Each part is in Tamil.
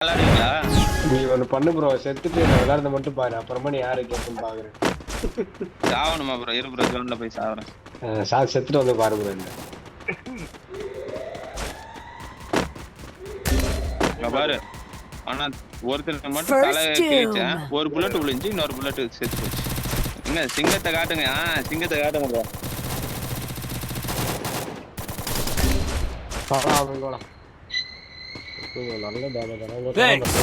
விளையாடுவீங்களா? நீ ஒண்ணு பண்ணு ப்ரோ, செத்துட்டு நான் விளையாடுறத மட்டும் பாரு, அப்புறமா நீ யாரு கேட்பேன்னு பாக்குறேன். சாவணுமா ப்ரோ? இரு ப்ரோ, ஜோன்ல போய் சாவறேன். செத்துட்டு வந்து பாரு ப்ரோ. இங்க பாரு. ஆனா ஒருத்தர் மட்டும் தலை கிழிச்சேன், ஒரு புல்லட் விழுந்துச்சு, இன்னொரு புல்லட் செத்து போச்சு. என்ன சிங்கத்தை காட்டுங்க. சிங்கத்தை காட்டுங்க ப்ரோ. நல்ல டேமேஜ்.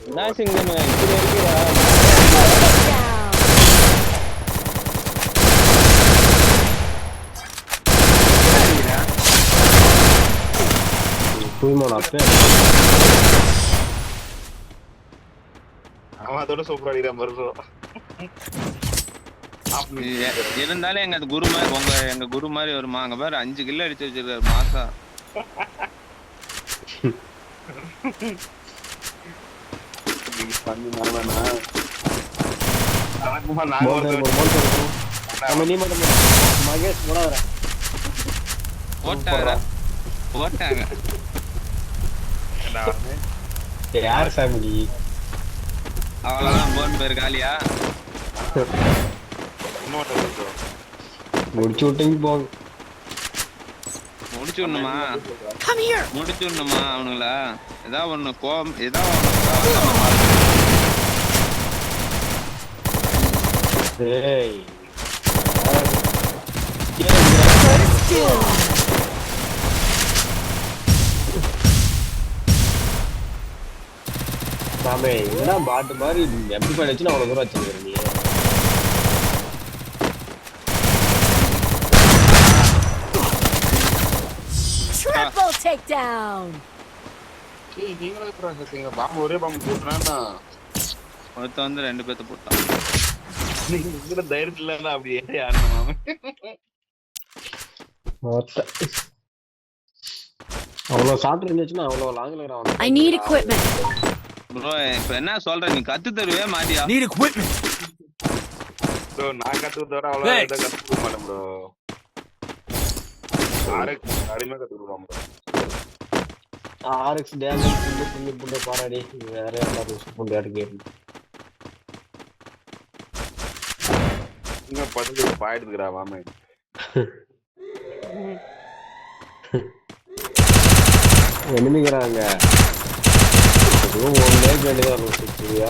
என்ன சிங்கம் இப்படி இருக்கிறா? அவன் அதோட சூப்பரா அடிக்கிறான் ப்ரோ. இருந்தாலும் எங்க குரு மாதிரி எங்க குரு மாதிரி வருமா? அங்க பாரு 5 கிலோ அடிச்சு வச்சிருக்காரு மாசா. போட்டாங்க யார் சாமி? அவ்வளவுதான், போன் பேரு காலியா முடிச்சு விட்டீங்க போங்க. முடிச்சு விடணுமா? முடிச்சு விடணுமா அவனுங்களா? ஏதாவது ஒண்ணு கோவம், ஏதாவது சாமி என்னடா பாட்டு மாதிரி எப்படி பண்ணிச்சு அவ்வளவு தூரம் வச்சிருக்கேன் நீ. Triple takedown. நீங்களே ப்ராசஸிங்க பாம்பு ஒரே பாம்பு போட்டுறானா? ஒருத்த வந்து 2 பேத்த போட்டான். நீங்க கூட தைரியத்துல இல்ல அப்படி ஏறி ஆடணும். அவ்வளவு ஷார்ட் இருந்துச்சுன்னா அவ்வளவு லாங்ல இருக்கறவன். I need equipment. ப்ரோ இப்ப என்ன சொல்ற? நீ கத்து தருவே மாட்டியா? Need equipment. ப்ரோ நான் கத்துறத அவ்வளவு இத கத்துக்க மாட்டேன் ப்ரோ. அடிமை கத்துக்குறோம் ப்ரோ. RX டேமேஜ் புள்ள பாராடி வேற யாராவது புள்ள அடிக்கேன். இங்க படுத்து பாயிடுதுடா வாமே. என்னமிங்கறாங்க? அது ஒண்ணே கேடிதான் ரோசியா.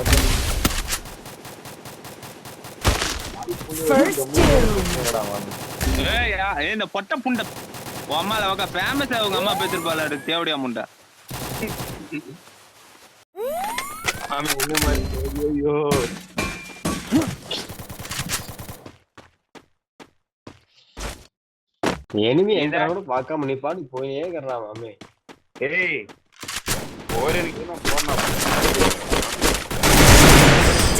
First ஏய் இந்த பொட்ட புண்ட உன் அம்மால வக ஃபேமஸ் அவங்க அம்மா பேத்திருப்பாள தேவடியா முண்டை. ஆமே என்ன மாதிரி ஐயோ. எனிமி எங்கறானோ பார்க்காம நீ பாட்டு போயே கறறான் மாமே. ஏய் ஓரே நிக்கணும் போறனா.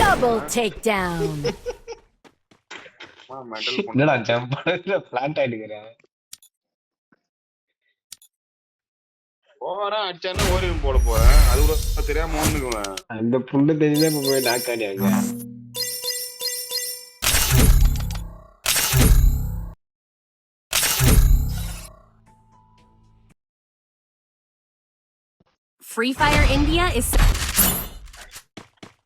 double takedown. மெண்டல் என்னடா ஜம்ப் பண்ணல பிளான்ட் ஆயிடுறேன். ஓவரா அடிச்சானே ஓரே போட போறேன். அது கூட தெரியாம ஓடுனுக்குவேன். அந்த புண்ட தெரிஞ்சே போய் நாக் ஆடியாங்க. Free Fire India is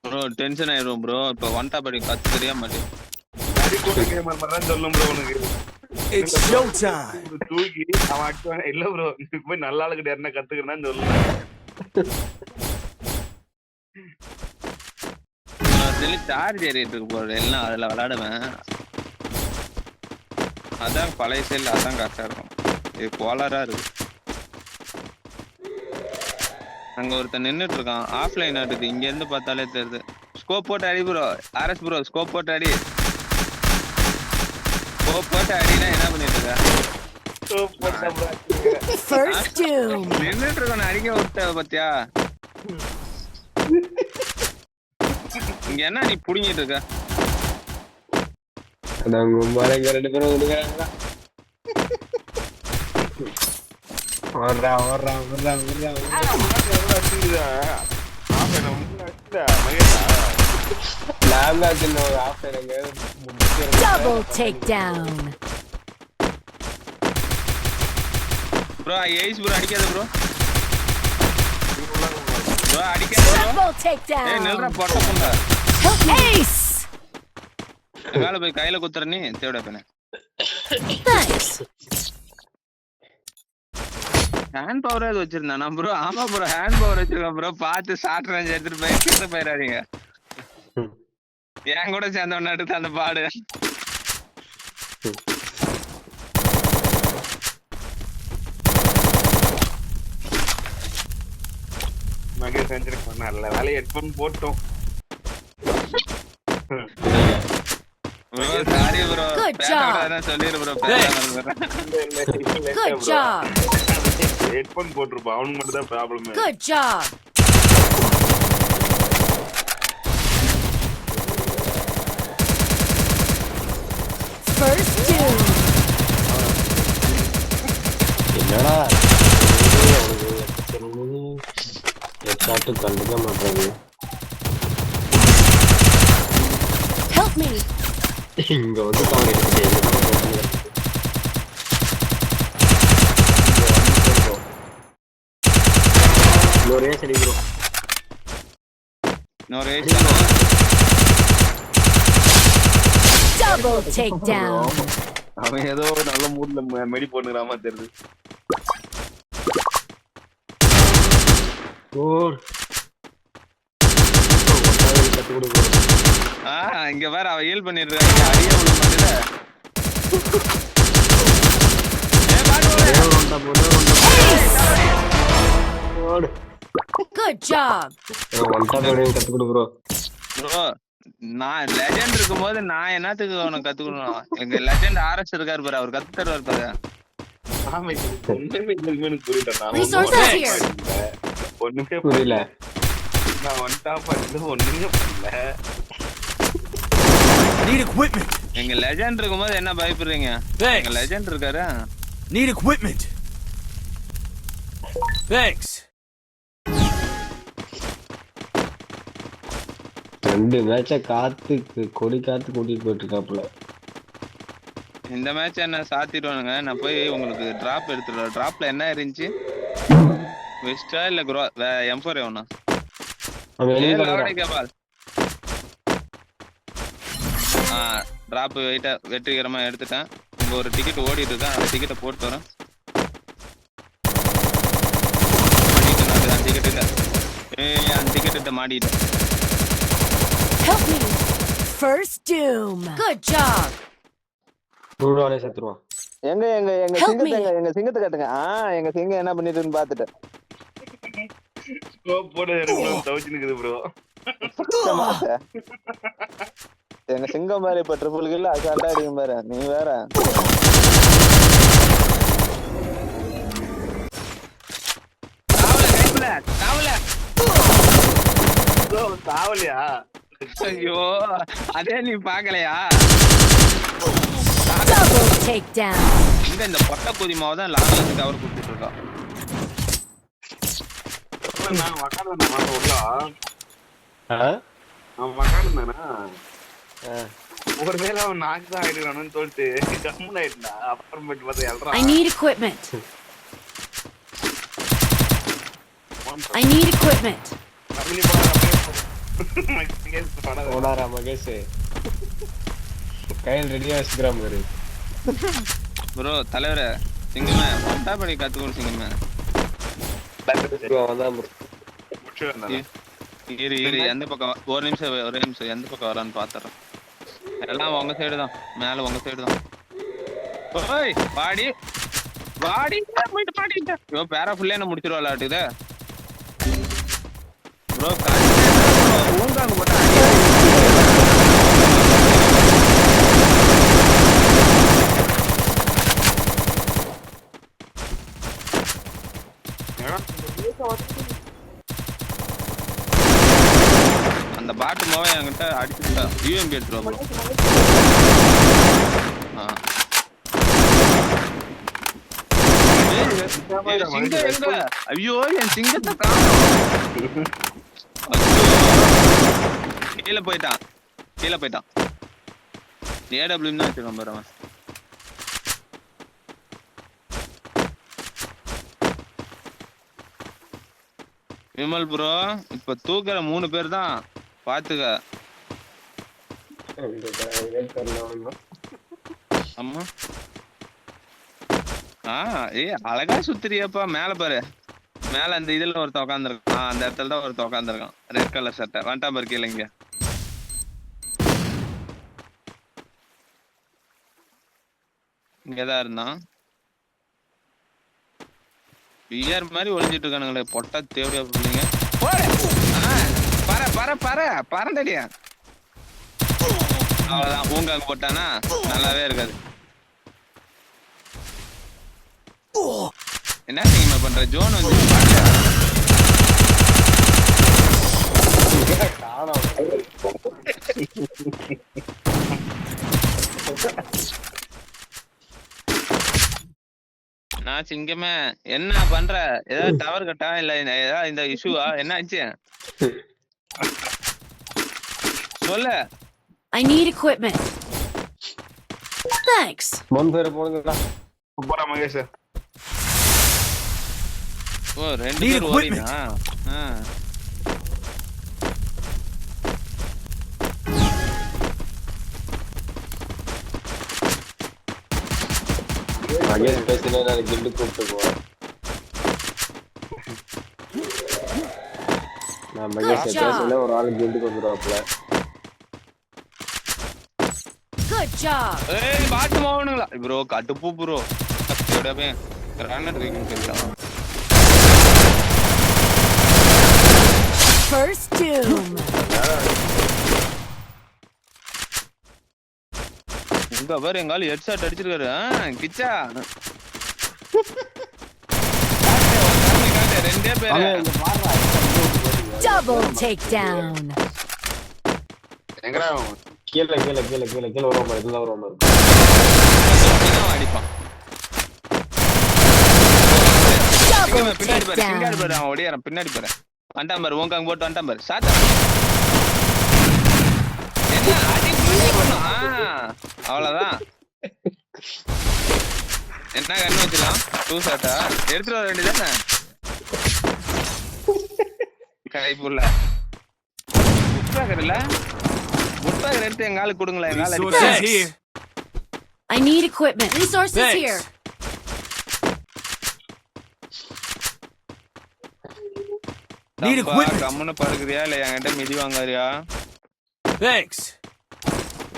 bro tension ஆயிரும் ப்ரோ. இப்ப ஒன் டாப் அடி கத்து தெரியா மாட்டே. அடி கூட கேமர் மறந்து சொல்லும் ப்ரோ உனக்கு. It's show time. தூக்கி அவன் அடிச்சானே இல்ல ப்ரோ. நீ போய் நல்ல ஆளுகிட்ட என்ன கத்துக்கறேன்னு சொல்லு. நான் சார்ஜ் ஏறிட்டு இருக்கு ப்ரோ. எல்லாம் அதுல விளையாடுவேன். அதான் பழைய செல், அதான் கரெக்டா இருக்கும். இது போலரா இருக்கு. அங்க ஒருத்தன் நின்னுட்டு இருக்கான். ஆஃப்லைன் ஆடுது. இங்க இருந்து பார்த்தாலே தெரியுது. ஸ்கோப் போட்டு அடி ப்ரோ. RS ப்ரோ ஸ்கோப் போட்டு அடி. ஸ்கோப் போட்டு அடினா என்ன பண்ணிட்டு இருக்க? first doom. நின்னுட்டு இருக்கான், அடிக்க விட்ட பாத்தியா? இங்க என்ன நீ புடிங்கிட்டு இருக்க? அதான் கும்பாரங்க ரெண்டு பேரும் ஓடுறாங்களா? ஓடுறா ஓடுறா ஓடுறா ஓடுறா. Double takedown. Bro, Ace bro, அடிக்காத bro. அடிக்காத bro. Double ஏய் takedown. நில்றா பொட்ட புண்டை. Ace. மேல போய் கையில குத்துற நீ தேவடா பண்ணு. Thanks. ஹேண்ட் பவர் ஏதாவது வச்சிருந்தானா ப்ரோ? ஆமா ப்ரோ ஹேண்ட் பவர் வச்சிருக்கேன் ப்ரோ. பார்த்து ஷார்ட் ரேஞ்ச் எடுத்துட்டு போய் கிட்ட போயிடாதீங்க. என் கூட சேர்ந்தவன எடுத்து அந்த பாடு. மகே செஞ்சுரி நல்ல வேலை ஹெட்போன் போட்டோம். Bro sorry bro. Good job. பேசாதன்னு சொல்லிரு ப்ரோ. Good job. ஹெட்போன் போட்டுருப்பா அவனுக்கு மட்டும் தான் problem. Good job. First doom. என்னடா எட்டாட்டு கண்டுக்க மாட்டாங்க. Help me. இங்க வந்து கவர் எடுத்துட்டு ஒரே சரி bro. No race. Double takedown. அவன் ஏதோ நல்ல மூட்ல மெடி போட்டுக்கிற மாதிரி தெரியுது. இங்க வேற அவ ஹீல் பண்ணிட்டு இருக்கா. அடியே விட மாட்டேல. Good job. ப்ரோ நான் லெஜெண்ட் இருக்கும்போது நான் என்னத்துக்கு உனக்கு கத்துக்கணும்? எங்க லெஜெண்ட் ஆர்எஸ் இருக்காரு பாரு, அவர் கத்து தருவார் பாரு. Resources here. ஒண்ணுமே புரியல. நான் ஒன் டாப் பண்ணது ஒண்ணுமே பண்ணல. Need equipment. எங்க லெஜெண்ட் இருக்கும்போது என்ன பயப்படுறீங்க? எங்க லெஜெண்ட் இருக்காரு. Need equipment. Thanks. ரெண்டு மேட்ச காத்து கொடி காத்து கூட்டிட்டு போயிட்டு இருக்காப்புல. இந்த மேட்ச் என்ன சாத்திடுவானுங்க. நான் போய் உங்களுக்கு டிராப் எடுத்துடுறேன். டிராப்ல என்ன இருந்துச்சு? வெஸ்டா இல்ல M4 எவனா? டிராப் வெயிட்டா வெற்றிகரமா எடுத்துட்டேன். இங்க ஒரு டிக்கெட் ஓடிட்டு இருக்கேன். அந்த டிக்கெட்டை போட்டு வரேன். அந்த டிக்கெட்டை மாட்டிட்டேன். Help me. First doom. Good job. நூறானே செத்துருவான். எங்க எங்க எங்க Help சிங்கத்தை me. எங்க சிங்கத்தை காட்டுங்க. எங்க சிங்கம் என்ன பண்ணிட்டுன்னு பாத்துட்டேன். ஸ்கோப் போட எடுக்கணும் தவிச்சு நிக்குது ப்ரோ. எங்க சிங்கம் மாதிரி இப்ப ட்ரிபிள் கில் அசால்ட்டா அடிக்கும் பாரு. நீ வேற தாவலியா? ஐயோ அதே நீ பாக்கலையா? Double takedown. இங்க இந்த பொட்டை குதிமாவை தான் லாங்ல கவர் கொடுத்துட்டு இருக்கோம். நான் மக்காடுதானா உள்ள? ஆ மக்காடுதானா? ஒருவேளை அவன் நாக்கு தான் ஆயிடுறானு சொல்லிட்டு கம்முன்னு ஆயிட்டா. அப்புறமேட்டு பார்த்தா எல்றா. I need equipment. I need equipment. ஓடாரா Mahesh கையில் ரெடியா வச்சுக்கிறான் பாரு. ப்ரோ தலைவரே சிங்கமே பொட்டா படி கத்துக்கணும் சிங்கமே. இரு இரு எந்த பக்கம் ஒரு நிமிஷம் எந்த பக்கம் வரான்னு பாத்துறேன். எல்லாம் உங்க சைடு தான். மேல உங்க சைடு தான். ஓய் பாடி பாடி போயிட்டு பாடிட்ட. யோ பேரா ஃபுல்லா என்ன முடிச்சிருவாளாட்டுதே. ப்ரோ ஊங்காங்க போட்டா அந்த பாட்டு மோவை என்கிட்ட அடிச்சுட்டா. UMP எடுத்துருவா bro. சிங்கம் எங்க? ஐயோ என் சிங்கத்தை காணோம். கீழே போயிட்டான். AWM தான் வச்சிருக்கான் பாரு அவன். விமல் ப்ரோ இப்ப தூக்குற 3 பேர் தான் பாத்துக்க. ஆமா அழகா சுத்துறியப்பா. மேல பாரு, மேல அந்த இதுல ஒருத்தன் உட்காந்துருக்கான். அந்த இடத்துல தான் ஒருத்தன் உட்காந்துருக்கான், ரெட் கலர் சட்டை. வந்துட்டான் பாரு கீழே. இங்க இங்கதான் இருந்தான். பிஆர் மாதிரி ஒளிஞ்சிட்டு இருக்கானுங்களே பொட்டா தேவையா பிள்ளைங்க. பற பற பற பறந்தடியா. அவ்வளவுதான். பூங்காங்க போட்டானா நல்லாவே இருக்காது. என்ன நீங்க பண்ற? ஜோன் வந்து நான் சிங்கமே என்ன பண்ற? ஏதாவது டவர் கட்டா இல்ல ஏதாவது இந்த இஷ்யூவா? என்ன ஆச்சு சொல்லு. I need equipment. Thanks. பேர் போடுங்கடா. சூப்பரா மகேஷ். ஓ 2 பேர் ஓடினா. மகேஷ் பேசினா நான் கில்டு கூப்பிட்டுக்குவோம். நான் மகேஷ் பேசினா ஒரு ஆள் கில்டு கொடுத்துருவாப்ல. Good job. ஏய் பாட்டு மாவனுங்களா ப்ரோ? கட்டுப்பு ப்ரோ. கட்டடவே கிரானட் ரீகிங் பண்ணிட்டான். First doom. இங்க பாரு எங்கால ஹெட்ஷாட் அடிச்சிருக்காரு. கிச்சா காட்டு 2 பேர். Double takedown. எங்கடா கீழ வருவாங்க. இதுல வருவாங்க. அடிப்பான். Double பின்னாடி பாரு, பின்னாடி takedown. பாரு. அவன் ஓடியாரான் பின்னாடி பாரு. வந்துட்டான் பாரு. ஓங்காங்க போட்டு வந்துட்டான் பாரு. சாத்தா என்ன அடி பண்ணும். அவ்வளவுதான். என்ன கண்ணு வச்சிடலாம்? 2 ஷாட்டா எடுத்துட்டு வர வேண்டியதானே? கைப்புள்ள முட்டாகல முட்டாக எடுத்து எங்க ஆளு கொடுங்களேன். எங்க ஆளு Resources here. I need equipment. Resources Thanks. here. Need equipment. கம்முன்னு படுக்கிறியா இல்ல என்கிட்ட மிதி வாங்காரியா? Thanks.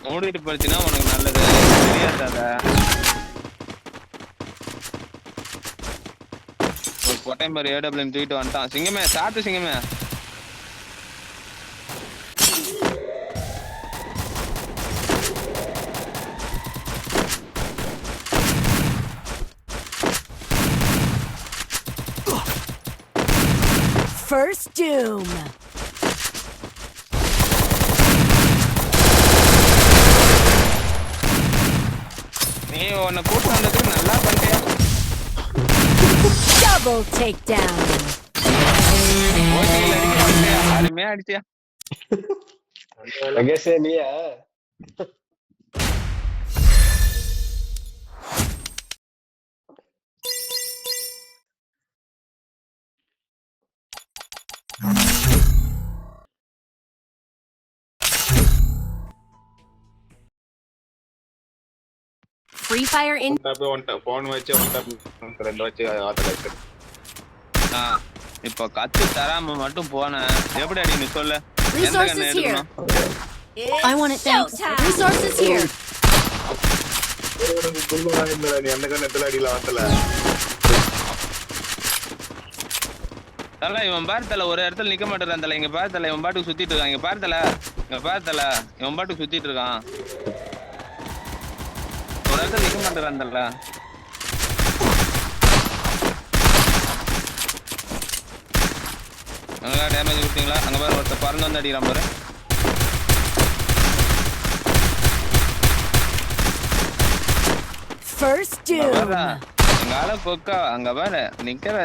மூடிட்டு போச்சுன்னா உனக்கு நல்லது. தெரியாதாத ஒரு பொட்டையும் பாரு ஏடபிள்யூஎம் தூக்கிட்டு வந்துட்டான். சிங்கமே சாத்து சிங்கமே. First doom. நீ உன்னை கூட்டு வந்ததுக்கு நல்லா பண்ணிட்டியா? Double takedown. ஓட்டியில் அடிக்க மாட்டியா? அருமையா அடிச்சியா? மகேஷ் நீயா? Free Fire in. போன் வச்சு 2 வச்சு ஆத்தல. இப்போ கத்து தராம மட்டும் போனேன். எப்படி அடி நீ சொல்லு. Resources here. I want it thanks. Resources here. நீ அந்த கண்ணத்துல அடியில ஆத்தல. தல இவன் பாரு தல ஒரு இடத்துல நிக்க மாட்டேறான் தல. இங்க பாரு தல இவன் பாட்டுக்கு சுத்திட்டு இருக்கான். இங்க பாரு தல இவன் பாட்டுக்கு சுத்திட்டு இருக்கான். ஒரு இடத்துல நிக்க மாட்டேறான் தல. நல்லா டேமேஜ் கொடுத்தீங்களா? அங்க பாரு ஒருத்தர் பறந்து வந்து அடிக்கிறான் பாரு. First doom. எங்க ஆள கொக்கா அங்க பாரு நிக்கிற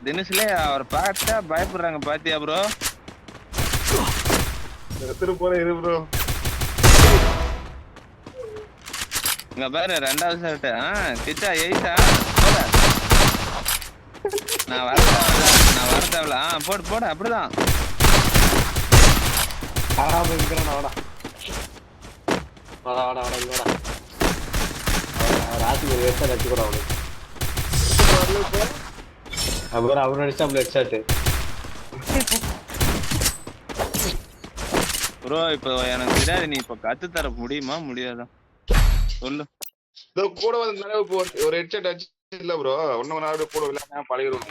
தினசுல அவர் பார்த்தா பயப்படுறாங்க. பாத்தியா ப்ரோ? எடுத்துட்டு போற இரு ப்ரோ. இங்க பாரு 2வது ஷாட். கிச்சா 8ஆ நான் வர தேவையில்ல. போடு அப்படிதான். வாடா இங்க வாடா. ராத்திரி ஒரு ஹெட்ஷாட் அடிச்சுக்கூட அவனுக்கு. அப்புறம் அவன் அடிச்சாப்ல ஹெட்ஷாட். ப்ரோ இப்போ எனக்கு தெரியாது, நீ இப்ப கத்து தர முடியுமா முடியாதா சொல்லு. இதோ கூட வந்து நிறைய ஒரு ஹெட்செட் அடிச்சு இல்ல ப்ரோ, ஒன்னு நாள் கூட விளையாட பழகிடும்.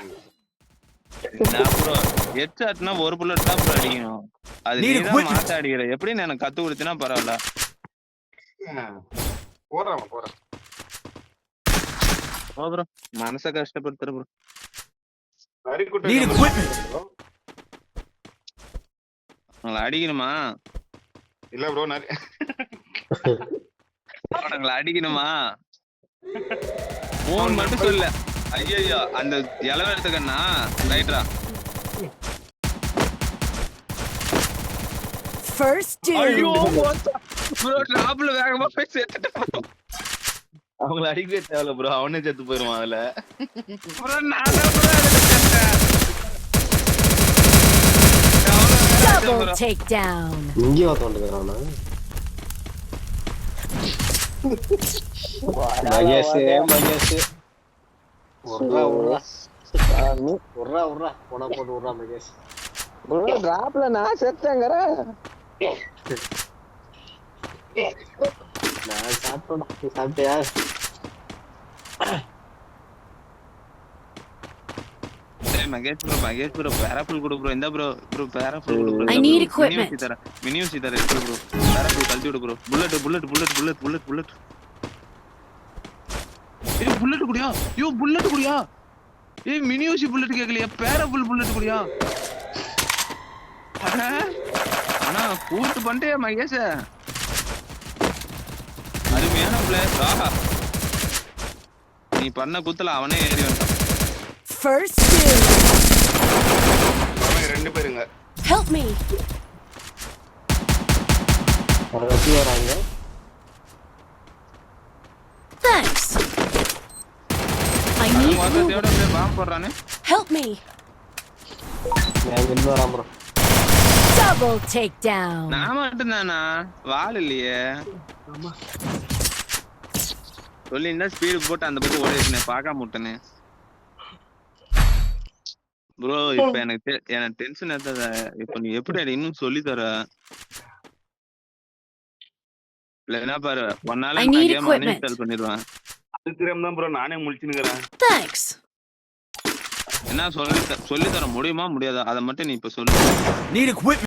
ப்ரோ ஹெட்ஷாட்னா ஒரு புல்லட் தான் ப்ரோ அடிக்கணும். அது நீ தான் மாத்த அடிக்கிற. எப்படின்னு எனக்கு கத்து கொடுத்தினா பரவாயில்ல. போறேன் ப்ரோ மனசை கஷ்டப்படுத்துற ப்ரோ. Need equipment. உங்களை அடிக்கணுமா? இல்ல ப்ரோ நிறைய உங்களை அடிக்கணுமா? மூணு மட்டும் சொல்ல. ஐயோ அந்த இளவ எடுத்துக்கண்ணா ரைட்ரா. First ஐயோ dude. ப்ரோ டிராப்ல வேகமா போய் செத்துட்டு. அவங்கள அடிக்கவே தேவையில்ல ப்ரோ, அவனே செத்து போயிருவான் அதுல. ப்ரோ நான் தான் ப்ரோ செத்தேன். Double takedown. இங்கே வந்துக்கிறானா மகேஷ். உர்றா போனா போட்டு உர்றா மகேஷ். டிராப்ல நான் செத்தேங்கறேன். நான் சாப்பிட்டோம். நீ சாப்பிட்டியா? மகேஷ் ப்ரோ பேராஃபுல் கொடு ப்ரோ. இந்த ப்ரோ பேராஃபுல் கொடு ப்ரோ. I need equipment. மினியூசி தர எடுத்து ப்ரோ. பேராஃபுல் கழட்டி விடு ப்ரோ. புல்லட் ஏய் புல்லட் குடியா? யோ புல்லட் குடியா? ஏய் மினியூசி புல்லட் கேக்கலையா? பேராஃபுல் புல்லட் குடியா? அண்ணா கூட்டு பண்ணிட்டே மகேஷ். அருமையான பிளேயர். ஆஹா நீ பண்ண குத்துல அவனே ஏறி வந்தான். First dude. ரெண்டு பேருங்க. Help me. வெட்டி வராங்க. Thanks. I need மொத்தத்தோட movement. பாம்பு போடுறானே. Help me. நான் இங்க வரான் ப்ரோ. Double takedown. நான் மட்டும் தானா? வால் இல்லையே. சொல்லி இந்த ஸ்பீடு போட்டு அந்த பக்கம் ஓடிடுனே பார்க்காம விட்டனே. ப்ரோ இப்ப எனக்கு டென்ஷன் ஏத்தாத. இப்ப நீ எப்படி இன்னும் சொல்லி தர? இல்லைன்னா பாரு ஒன்னால I need game equipment. Uninstall பண்ணிடுவேன். அது தெரியாம தான் ப்ரோ நானே முழிச்சுனுக்கிறேன். Thanks. என்ன சொல்லி தர முடியுமா முடியாதா அதை மட்டும் நீ இப்ப சொல்லு. Need equipment.